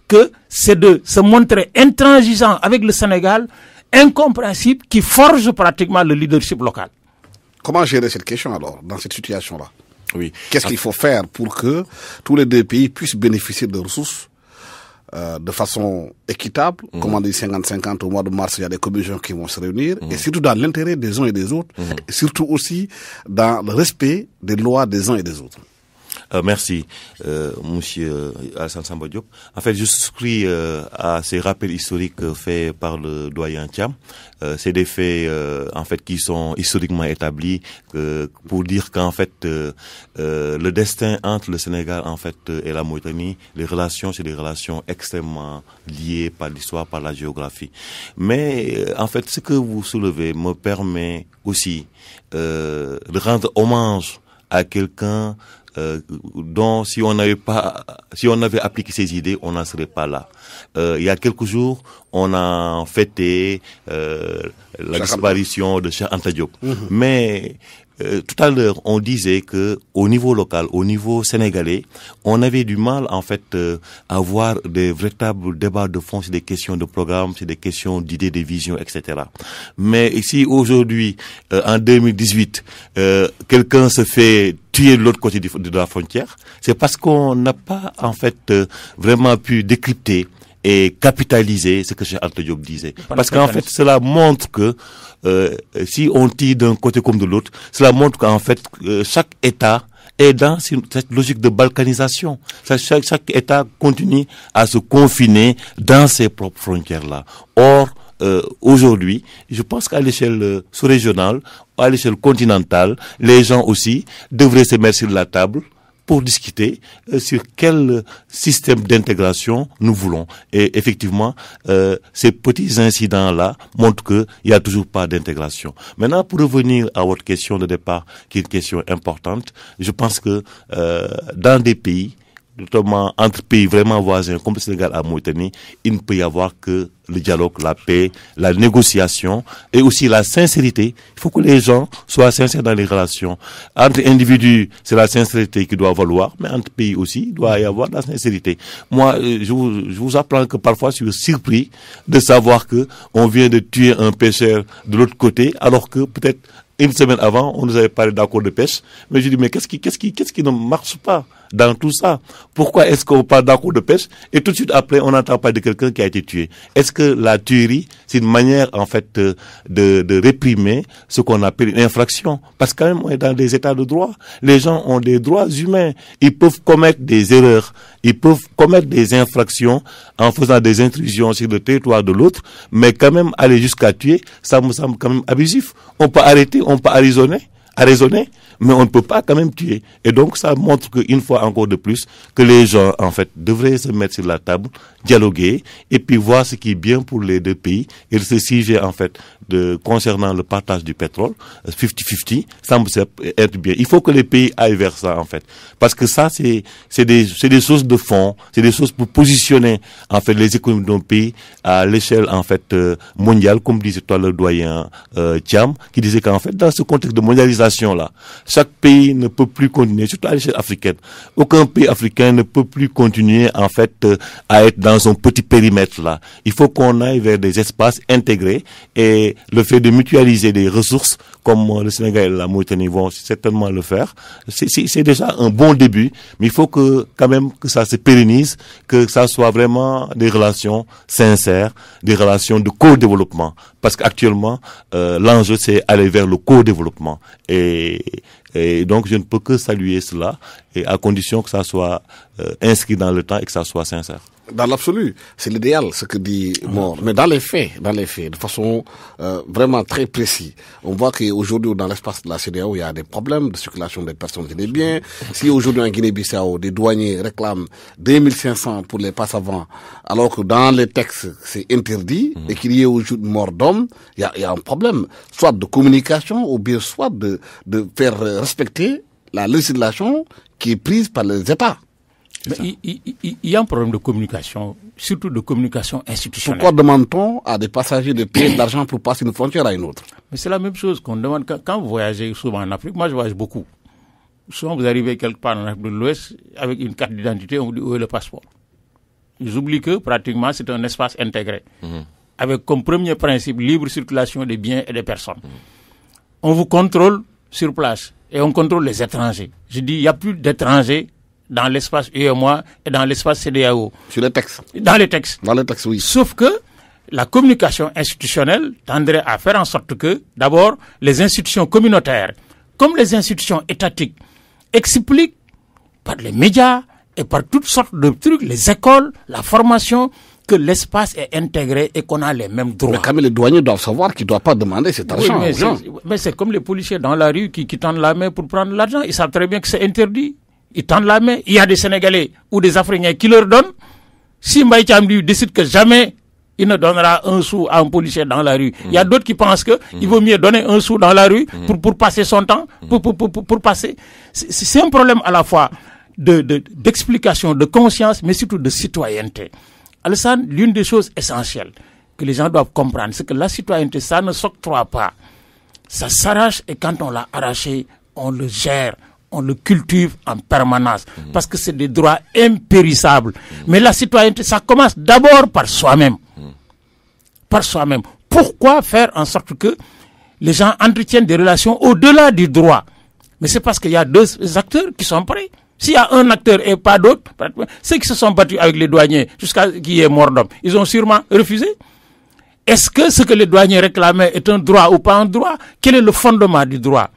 que c'est de se montrer intransigeant avec le Sénégal, incompréhensible, qui forge pratiquement le leadership local. Comment gérer cette question alors, dans cette situation-là? Oui. Qu'est-ce qu'il faut faire pour que tous les deux pays puissent bénéficier de ressources de façon équitable? Comme on dit 50-50 au mois de mars, il y a des commissions qui vont se réunir, et surtout dans l'intérêt des uns et des autres, et surtout aussi dans le respect des lois des uns et des autres. Merci, monsieur Alassane Samba Diop. En fait, je souscris à ces rappels historiques faits par le doyen Thiam. C'est des faits, en fait, qui sont historiquement établis pour dire qu'en fait, le destin entre le Sénégal, en fait, et la Mauritanie, les relations, c'est des relations extrêmement liées par l'histoire, par la géographie. Mais, en fait, ce que vous soulevez me permet aussi de rendre hommage à quelqu'un dont si on avait appliqué ces idées, on n'en serait pas là. Il y a quelques jours, on a fêté la disparition de Cheikh Anta Diop. Mais tout à l'heure, on disait que au niveau local, au niveau sénégalais, on avait du mal en fait à avoir des véritables débats de fond, c'est des questions de programme, c'est des questions d'idées, de visions, etc. Mais ici aujourd'hui, en 2018, quelqu'un se fait tuer de l'autre côté de la frontière, c'est parce qu'on n'a pas en fait vraiment pu décrypter et capitaliser ce que Cheikh Anta Diop disait. Parce qu'en fait, cela montre que si on tire d'un côté comme de l'autre, cela montre qu'en fait, chaque État est dans cette logique de balkanisation. Chaque État continue à se confiner dans ses propres frontières-là. Or, aujourd'hui, je pense qu'à l'échelle sous-régionale, à l'échelle continentale, les gens aussi devraient se mettre sur la table pour discuter sur quel système d'intégration nous voulons. Et effectivement, ces petits incidents-là montrent qu'il n'y a toujours pas d'intégration. Maintenant, pour revenir à votre question de départ, qui est une question importante, je pense que dans des pays, notamment entre pays vraiment voisins comme le Sénégal à Mauritanie, il ne peut y avoir que le dialogue, la paix, la négociation et aussi la sincérité. Il faut que les gens soient sincères dans les relations. Entre individus, c'est la sincérité qui doit valoir, mais entre pays aussi, il doit y avoir de la sincérité. Moi, je vous apprends que parfois je suis surpris de savoir que on vient de tuer un pêcheur de l'autre côté, alors que peut-être une semaine avant, on nous avait parlé d'accord de pêche. Mais je dis, mais qu'est-ce qui ne marche pas dans tout ça? Pourquoi est-ce qu'on parle d'accord de pêche et tout de suite après, on n'entend pas de quelqu'un qui a été tué? Est-ce que la tuerie, c'est une manière, en fait, de réprimer ce qu'on appelle une infraction? Parce que quand même, on est dans des états de droit. Les gens ont des droits humains. Ils peuvent commettre des erreurs. Ils peuvent commettre des infractions en faisant des intrusions sur le territoire de l'autre, mais quand même aller jusqu'à tuer, ça me semble quand même abusif. On peut arrêter, on peut raisonner, mais on ne peut pas quand même tuer. Et donc, ça montre qu'une fois encore de plus, que les gens, en fait, devraient se mettre sur la table, dialoguer, et puis voir ce qui est bien pour les deux pays. Et ce sujet, en fait, concernant le partage du pétrole, 50-50, semble être bien. Il faut que les pays aillent vers ça, en fait. Parce que ça, c'est des choses de fond, c'est des choses pour positionner, en fait, les économies d'un pays à l'échelle, en fait, mondiale, comme disait toi le doyen Thiam, qui disait qu'en fait, dans ce contexte de mondialisation-là, chaque pays ne peut plus continuer, surtout à l'échelle africaine. Aucun pays africain ne peut plus continuer, en fait, à être dans son petit périmètre-là. Il faut qu'on aille vers des espaces intégrés et le fait de mutualiser des ressources, comme le Sénégal et la Mauritanie vont certainement le faire, c'est déjà un bon début, mais il faut que, quand même, que ça se pérennise, que ça soit vraiment des relations sincères, des relations de co-développement. Parce qu'actuellement, l'enjeu, c'est aller vers le co-développement. Et donc, je ne peux que saluer cela, et à condition que ça soit inscrit dans le temps et que ça soit sincère. Dans l'absolu, c'est l'idéal, ce que dit Mor. Mais dans les faits, de façon vraiment très précise, on voit qu'aujourd'hui, dans l'espace de la CEDEAO, il y a des problèmes de circulation des personnes et des biens. Si aujourd'hui, en Guinée-Bissau, des douaniers réclament 2500 pour les passes avant, alors que dans les textes, c'est interdit, et qu'il y ait aujourd'hui mort d'homme, il y a un problème, soit de communication, ou bien soit de faire respecter la législation qui est prise par les États. Il y a un problème de communication, surtout de communication institutionnelle. Pourquoi demande-t-on à des passagers de payer de l'argent pour passer une frontière à une autre? Mais c'est la même chose qu'on demande quand vous voyagez souvent en Afrique. Moi, je voyage beaucoup. Souvent, vous arrivez quelque part en Afrique de l'Ouest avec une carte d'identité, on vous dit où est le passeport. Ils oublient que pratiquement c'est un espace intégré, avec comme premier principe libre circulation des biens et des personnes. On vous contrôle sur place et on contrôle les étrangers. Je dis, il n'y a plus d'étrangers dans l'espace UEMOA et dans l'espace CEDEAO. Sur les textes. Dans les textes. Dans les textes, oui. Sauf que la communication institutionnelle tendrait à faire en sorte que, d'abord, les institutions communautaires, comme les institutions étatiques, expliquent par les médias et par toutes sortes de trucs, les écoles, la formation, que l'espace est intégré et qu'on a les mêmes droits. Mais quand même, les douaniers doivent savoir qu'ils ne doivent pas demander cet argent aux gens. Mais c'est comme les policiers dans la rue qui tendent la main pour prendre l'argent. Ils savent très bien que c'est interdit. Ils tendent la main. Il y a des Sénégalais ou des Africains qui leur donnent. Si Mbaye Thiam décide que jamais il ne donnera un sou à un policier dans la rue, il y a d'autres qui pensent qu'il vaut mieux donner un sou dans la rue pour passer son temps, pour passer. C'est un problème à la fois d'explication, de conscience, mais surtout de citoyenneté. Alassane, l'une des choses essentielles que les gens doivent comprendre, c'est que la citoyenneté, ça ne s'octroie pas. Ça s'arrache et quand on l'a arraché, on le gère. On le cultive en permanence parce que c'est des droits impérissables. Mais la citoyenneté, ça commence d'abord par soi-même. Par soi-même. Pourquoi faire en sorte que les gens entretiennent des relations au-delà du droit? Mais c'est parce qu'il y a deux acteurs qui sont prêts. S'il y a un acteur et pas d'autre, ceux qui se sont battus avec les douaniers jusqu'à qu'il y ait mort d'homme, ils ont sûrement refusé. Est-ce que ce que les douaniers réclamaient est un droit ou pas un droit? Quel est le fondement du droit?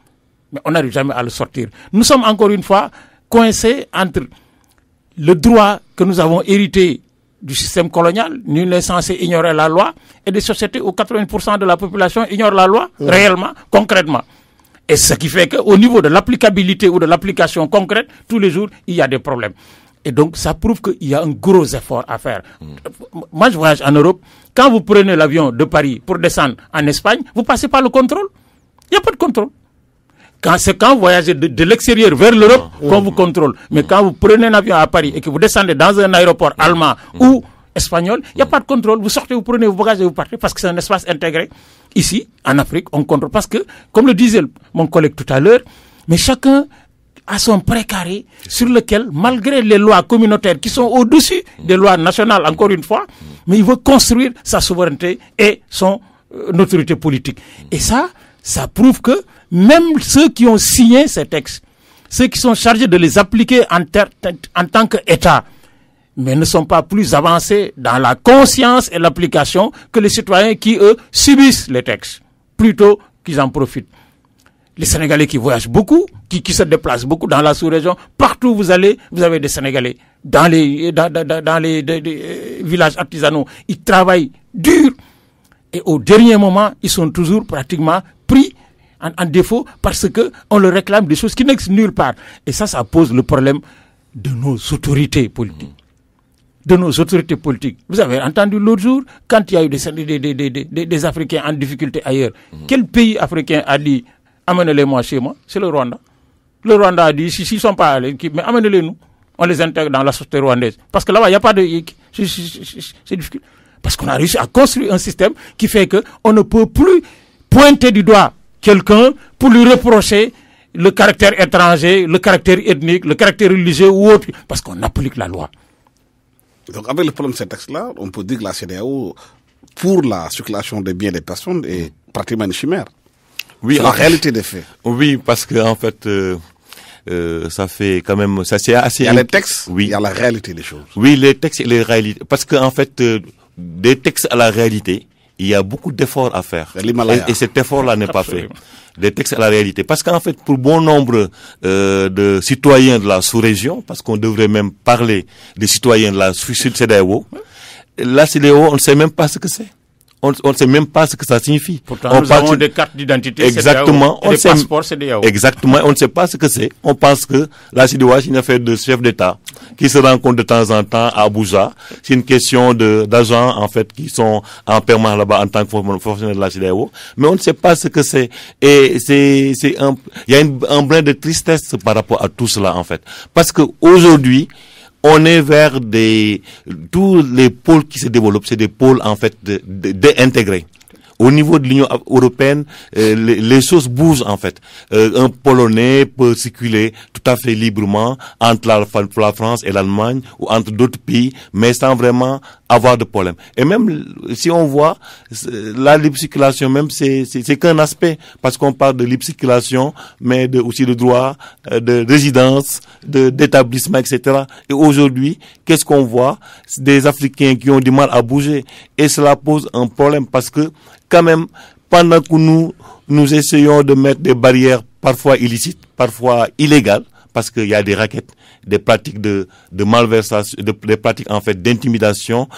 Mais on n'arrive jamais à le sortir. Nous sommes encore une fois coincés entre le droit que nous avons hérité du système colonial. Nul n'est censé ignorer la loi. Et des sociétés où 80% de la population ignore la loi, réellement, concrètement. Et ce qui fait qu'au niveau de l'applicabilité ou de l'application concrète, tous les jours, il y a des problèmes. Et donc, ça prouve qu'il y a un gros effort à faire. Moi, je voyage en Europe. Quand vous prenez l'avion de Paris pour descendre en Espagne, vous passez par le contrôle. Il n'y a pas de contrôle. C'est quand vous voyagez de l'extérieur vers l'Europe qu'on vous contrôle. Mais quand vous prenez un avion à Paris et que vous descendez dans un aéroport allemand ou espagnol, il n'y a pas de contrôle. Vous sortez, vous prenez vos bagages et vous partez parce que c'est un espace intégré. Ici, en Afrique, on contrôle. Parce que, comme le disait mon collègue tout à l'heure, mais chacun a son précaré sur lequel, malgré les lois communautaires qui sont au-dessus des lois nationales, encore une fois, mais il veut construire sa souveraineté et son autorité politique. Et ça prouve que même ceux qui ont signé ces textes, ceux qui sont chargés de les appliquer en tant qu'État, mais ne sont pas plus avancés dans la conscience et l'application que les citoyens qui, eux, subissent les textes, plutôt qu'ils en profitent. Les Sénégalais qui voyagent beaucoup, qui se déplacent beaucoup dans la sous-région, partout où vous allez, vous avez des Sénégalais. Dans les villages artisanaux, ils travaillent dur. Et au dernier moment, ils sont toujours pratiquement pris en défaut parce que on leur réclame des choses qui n'existent nulle part. Et ça pose le problème de nos autorités politiques. Vous avez entendu l'autre jour, quand il y a eu des Africains en difficulté ailleurs, quel pays africain a dit « amenez-les-moi chez moi » ? C'est le Rwanda. Le Rwanda a dit « s'ils ne sont pas allés, mais amenez-les nous ». On les intègre dans la société rwandaise. Parce que là-bas, il n'y a pas de... C'est difficile. Parce qu'on a réussi à construire un système qui fait qu'on ne peut plus pointer du doigt quelqu'un pour lui reprocher le caractère étranger, le caractère ethnique, le caractère religieux ou autre, parce qu'on applique la loi. Donc avec le problème de ces textes-là, on peut dire que la CEDEAO, pour la circulation des biens des personnes, est pratiquement une chimère. Oui, c'est la réalité des faits. Oui, parce que en fait, ça fait quand même, ça c'est assez. Il y a les textes, oui. Il y a la réalité des choses. Oui, les textes et les réalités. Parce que en fait, des textes à la réalité, il y a beaucoup d'efforts à faire. Et cet effort-là n'est pas fait. Des textes à la réalité. Parce qu'en fait, pour bon nombre de citoyens de la sous-région, parce qu'on devrait même parler des citoyens de la CEDEAO, la CEDEAO, on ne sait même pas ce que c'est. On ne sait même pas ce que ça signifie. Pourtant, nous avons des cartes d'identité exactement, CEDEAO, et des passeports CEDEAO. Exactement, on ne sait pas ce que c'est. On pense que la CEDEAO, c'est une affaire de chef d'État qui se rencontrent de temps en temps à Abuja. C'est une question d'agents, en fait, qui sont en permanence là-bas en tant que fonctionnaires de la CEDEAO. Mais on ne sait pas ce que c'est. Et il y a un brin de tristesse par rapport à tout cela, en fait. Parce que aujourd'hui, on est vers tous les pôles qui se développent, c'est des pôles en fait intégrés. Au niveau de l'Union européenne, les choses bougent en fait. Un Polonais peut circuler tout à fait librement entre la France et l'Allemagne ou entre d'autres pays, mais sans vraiment avoir de problème. Et même si on voit la libre circulation, même c'est qu'un aspect, parce qu'on parle de libre circulation, mais aussi de droit, de résidence, d'établissement, etc. Et aujourd'hui, qu'est-ce qu'on voit? Des Africains qui ont du mal à bouger, et cela pose un problème parce que quand même, pendant que nous essayons de mettre des barrières parfois illicites, parfois illégales, parce qu'il y a des rackets, des pratiques de malversation, des pratiques en fait d'intimidation,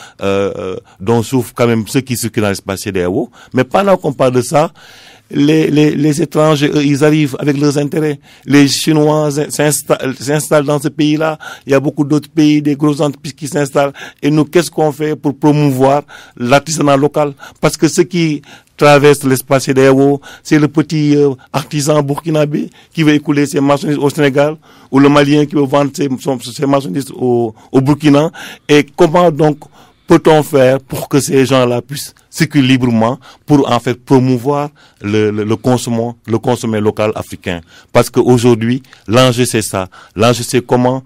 dont souffrent quand même ceux qui circulent dans l'espace CEDEAO. Mais pendant qu'on parle de ça, les étrangers, eux, ils arrivent avec leurs intérêts. Les Chinois s'installent dans ce pays-là. Il y a beaucoup d'autres pays, des grosses entreprises qui s'installent. Et nous, qu'est-ce qu'on fait pour promouvoir l'artisanat local? Parce que ceux qui traversent l'espace CEDEAO, c'est le petit artisan burkinabé qui veut écouler ses marchandises au Sénégal, ou le Malien qui veut vendre ses marchandises au Burkina. Et comment donc peut-on faire pour que ces gens-là puissent circuler librement pour en fait promouvoir le consommé local africain? Parce qu'aujourd'hui, l'enjeu c'est ça. L'enjeu c'est comment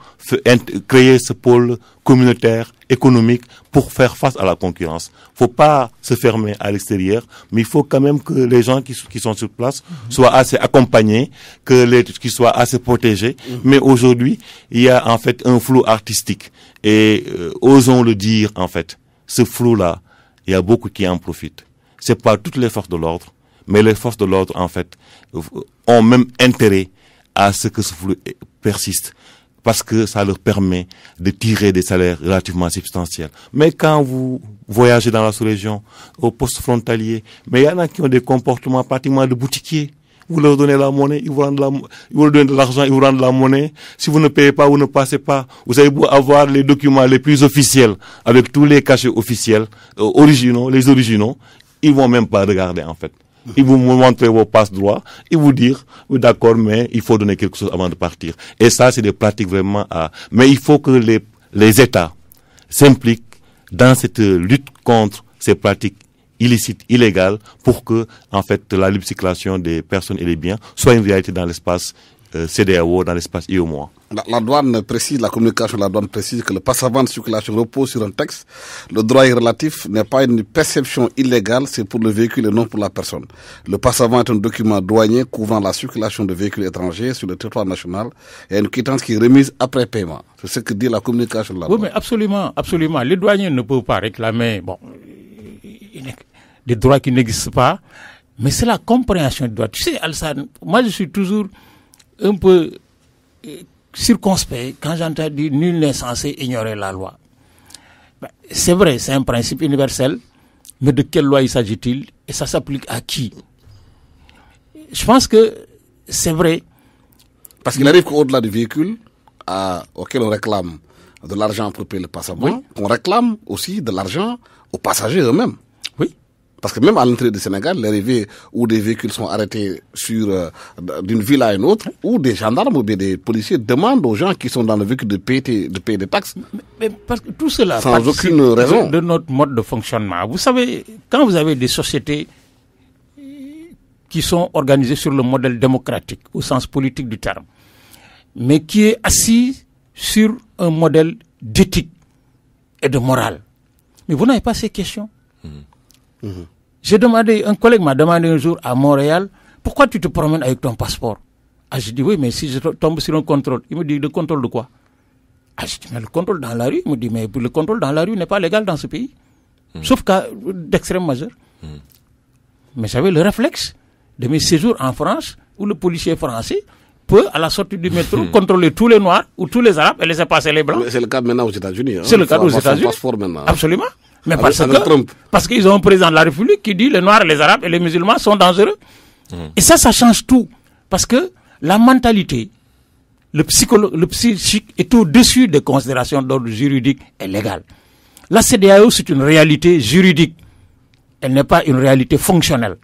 créer ce pôle communautaire, économique, pour faire face à la concurrence. Faut pas se fermer à l'extérieur, mais il faut quand même que les gens qui sont sur place soient assez accompagnés, qu'ils soient assez protégés. Mais aujourd'hui, il y a en fait un flou artistique. Et osons le dire, en fait, ce flou-là, il y a beaucoup qui en profitent. C'est pas toutes les forces de l'ordre, mais les forces de l'ordre, en fait, ont même intérêt à ce que ce flou persiste. parce que ça leur permet de tirer des salaires relativement substantiels. Mais quand vous voyagez dans la sous-région, au poste frontalier, mais il y en a qui ont des comportements pratiquement de boutiquiers. Vous leur donnez la monnaie, ils vous donnent de l'argent, ils vous rendent la monnaie. Si vous ne payez pas, vous ne passez pas. Vous avez beau avoir les documents les plus officiels, avec tous les cachets officiels, les originaux, ils vont même pas regarder, en fait. Ils vous montrent vos passe-droits, ils vous disent, oui, d'accord, mais il faut donner quelque chose avant de partir. Et ça, c'est des pratiques vraiment mais il faut que les États s'impliquent dans cette lutte contre ces pratiques illicites, illégales, pour que, en fait, la libre circulation des personnes et des biens soit une réalité dans l'espace CEDEAO, dans l'espace IOMOA. La douane précise, la communication de la douane précise que le passe-avant de circulation repose sur un texte. Le droit est relatif, n'est pas une perception illégale, c'est pour le véhicule et non pour la personne. Le passe-avant est un document douanier couvrant la circulation de véhicules étrangers sur le territoire national et une quittance qui est remise après paiement. C'est ce que dit la communication de la douane. Oui, mais absolument, absolument. Les douaniers ne peuvent pas réclamer des droits qui n'existent pas, mais c'est la compréhension du droit. Tu sais, Alassane, moi je suis toujours un peu circonspect quand j'entends dire nul n'est censé ignorer la loi. C'est vrai, c'est un principe universel, mais de quelle loi il s'agit-il et ça s'applique à qui? Je pense que c'est vrai. Parce qu'il arrive qu'au-delà du véhicule auquel on réclame de l'argent pour payer le passeport, on réclame aussi de l'argent aux passagers eux-mêmes. Oui. Parce que même à l'entrée du Sénégal, l'arrivée où des véhicules sont arrêtés d'une ville à une autre, où des gendarmes ou bien des policiers demandent aux gens qui sont dans le véhicule de payer des taxes. Mais parce que tout cela sans aucune raison de notre mode de fonctionnement. Vous savez, quand vous avez des sociétés qui sont organisées sur le modèle démocratique, au sens politique du terme, mais qui est assise sur un modèle d'éthique et de morale, mais vous n'avez pas ces questions. J'ai demandé, un collègue m'a demandé un jour à Montréal, pourquoi tu te promènes avec ton passeport? J'ai dit, oui, mais si je tombe sur un contrôle, il me dit, le contrôle de quoi? J'ai dit, mais le contrôle dans la rue? Il me dit, mais le contrôle dans la rue n'est pas légal dans ce pays, sauf cas d'extrême majeur. Mais j'avais le réflexe de mes séjours en France, où le policier français peut, à la sortie du métro, contrôler tous les Noirs ou tous les Arabes et laisser passer les Blancs. C'est le cas maintenant aux États-Unis. C'est le cas aux États-Unis. Absolument. Mais parce qu'ils ont un président de la République qui dit les Noirs, les Arabes et les musulmans sont dangereux. Et ça change tout. Parce que la mentalité, le psychique est au-dessus des considérations d'ordre juridique et légal. La CEDEAO, c'est une réalité juridique. Elle n'est pas une réalité fonctionnelle.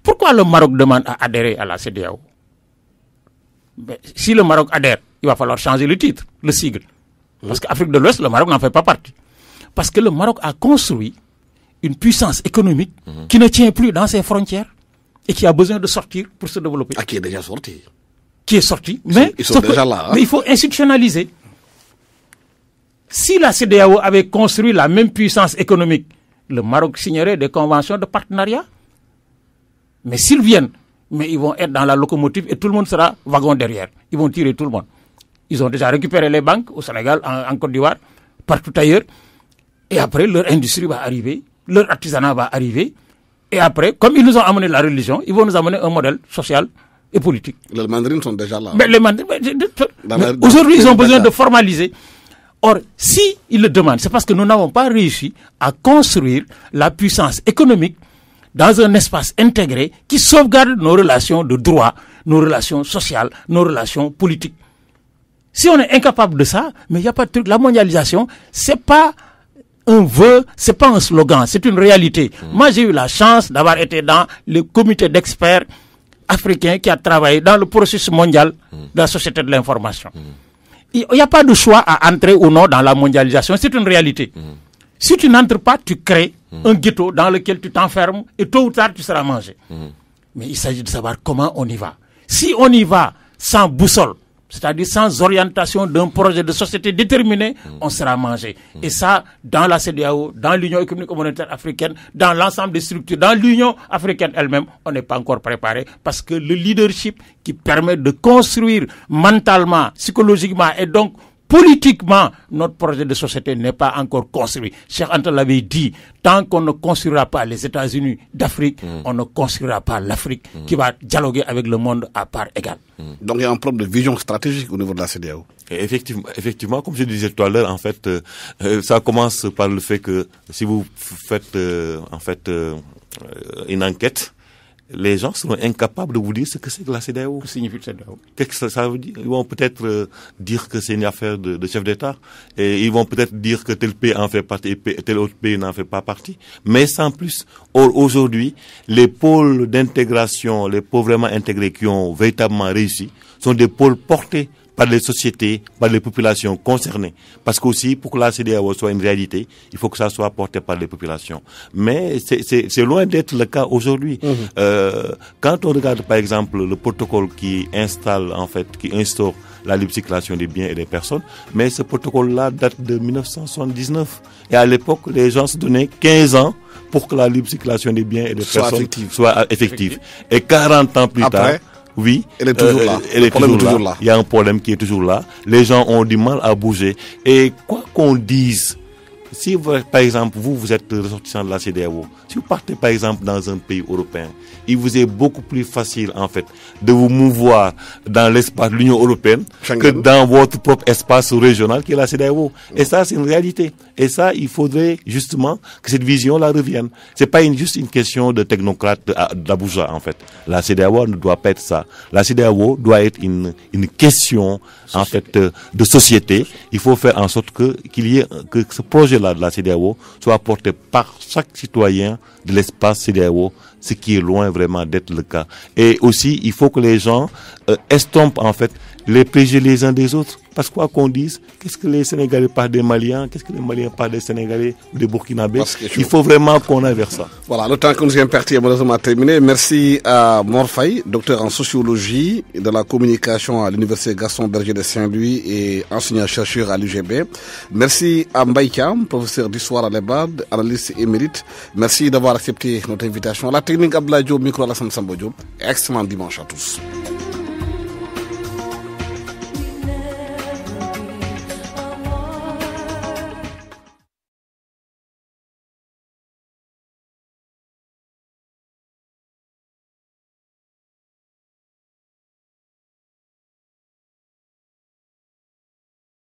Pourquoi le Maroc demande à adhérer à la CEDEAO? Si le Maroc adhère, il va falloir changer le titre, le sigle. Parce qu'Afrique de l'Ouest, le Maroc n'en fait pas partie. Parce que le Maroc a construit une puissance économique qui ne tient plus dans ses frontières et qui a besoin de sortir pour se développer. Qui est déjà sorti. Qui est sorti, mais ils sont déjà là. Mais il faut institutionnaliser. Si la CEDEAO avait construit la même puissance économique, le Maroc signerait des conventions de partenariat. Mais s'ils viennent, mais ils vont être dans la locomotive et tout le monde sera wagon derrière. Ils vont tirer tout le monde. Ils ont déjà récupéré les banques au Sénégal, en Côte d'Ivoire, partout ailleurs. Et après, leur industrie va arriver, leur artisanat va arriver. Et après, comme ils nous ont amené la religion, ils vont nous amener un modèle social et politique. Les mandarines sont déjà là. Mais les mandarines, aujourd'hui, ils ont besoin de formaliser. Or, si ils le demandent, c'est parce que nous n'avons pas réussi à construire la puissance économique dans un espace intégré qui sauvegarde nos relations de droit, nos relations sociales, nos relations politiques. Si on est incapable de ça, mais il n'y a pas de truc. La mondialisation, c'est pas un vœu, c'est pas un slogan, c'est une réalité. Moi, j'ai eu la chance d'avoir été dans le comité d'experts africains qui a travaillé dans le processus mondial de la société de l'information. Il n'y a pas de choix à entrer ou non dans la mondialisation, c'est une réalité. Si tu n'entres pas, tu crées un ghetto dans lequel tu t'enfermes et tôt ou tard tu seras mangé. Mais il s'agit de savoir comment on y va. Si on y va sans boussole, c'est-à-dire sans orientation d'un projet de société déterminé, on sera mangé. Et ça, dans la CEDEAO, dans l'Union économique et monétaire africaine, dans l'ensemble des structures, dans l'Union africaine elle-même, on n'est pas encore préparé parce que le leadership qui permet de construire mentalement, psychologiquement et donc politiquement, notre projet de société n'est pas encore construit. Cheikh Anta l'avait dit, tant qu'on ne construira pas les États-Unis d'Afrique, on ne construira pas l'Afrique qui va dialoguer avec le monde à part égale. Donc il y a un problème de vision stratégique au niveau de la CEDEAO. Effectivement, comme je disais tout à l'heure, en fait, ça commence par le fait que si vous faites une enquête, les gens seront incapables de vous dire ce que c'est que la CEDEAO. Que signifie la CEDEAO? Qu'est-ce que ça veut dire? Ils vont peut-être dire que c'est une affaire de chef d'État, et ils vont peut-être dire que tel pays en fait partie et tel autre pays n'en fait pas partie, mais sans plus. Or, aujourd'hui, les pôles d'intégration, les pôles vraiment intégrés qui ont véritablement réussi, sont des pôles portés par les sociétés, par les populations concernées. Parce qu'aussi, pour que la CEDEAO soit une réalité, il faut que ça soit porté par les populations. Mais c'est loin d'être le cas aujourd'hui. Quand on regarde, par exemple, le protocole qui instaure la libre circulation des biens et des personnes, mais ce protocole-là date de 1979. Et à l'époque, les gens se donnaient 15 ans pour que la libre circulation des biens et des personnes soit effective. Et 40 ans plus tard, oui, elle est toujours là. Elle est toujours là. Il y a un problème qui est toujours là. Les gens ont du mal à bouger. Et quoi qu'on dise, si vous, par exemple, vous êtes ressortissant de la CEDEAO, si vous partez par exemple dans un pays européen, il vous est beaucoup plus facile en fait de vous mouvoir dans l'espace de l'Union européenne que dans votre propre espace régional qui est la CEDEAO. Et ça, c'est une réalité. Et ça, il faudrait justement que cette vision-là revienne. C'est pas juste une question de technocrate d'Abuja en fait. La CEDEAO ne doit pas être ça. La CEDEAO doit être une question en fait de société. Il faut faire en sorte que ce projet-là de la CEDEAO soit porté par chaque citoyen de l'espace CEDEAO, ce qui est loin vraiment d'être le cas. Et aussi, il faut que les gens estompent en fait les préjugés les uns des autres. Parce que quoi qu'on dise, qu'est-ce que les Sénégalais parlent des Maliens, qu'est-ce que les Maliens parlent des Sénégalais, des Burkinabés, il faut vraiment qu'on aille vers ça. Voilà, le temps que nous est imparti est malheureusement terminé. Merci à Mor Faye, docteur en sociologie et de la communication à l'Université Gaston Berger de Saint-Louis et enseignant-chercheur à l'UGB. Merci à Mbaye Thiam, professeur d'histoire à l'EBAD, analyste émérite. Merci d'avoir accepté notre invitation. La technique Abdoulaye Diop, micro Alassane Samba Diop. Excellent dimanche à tous.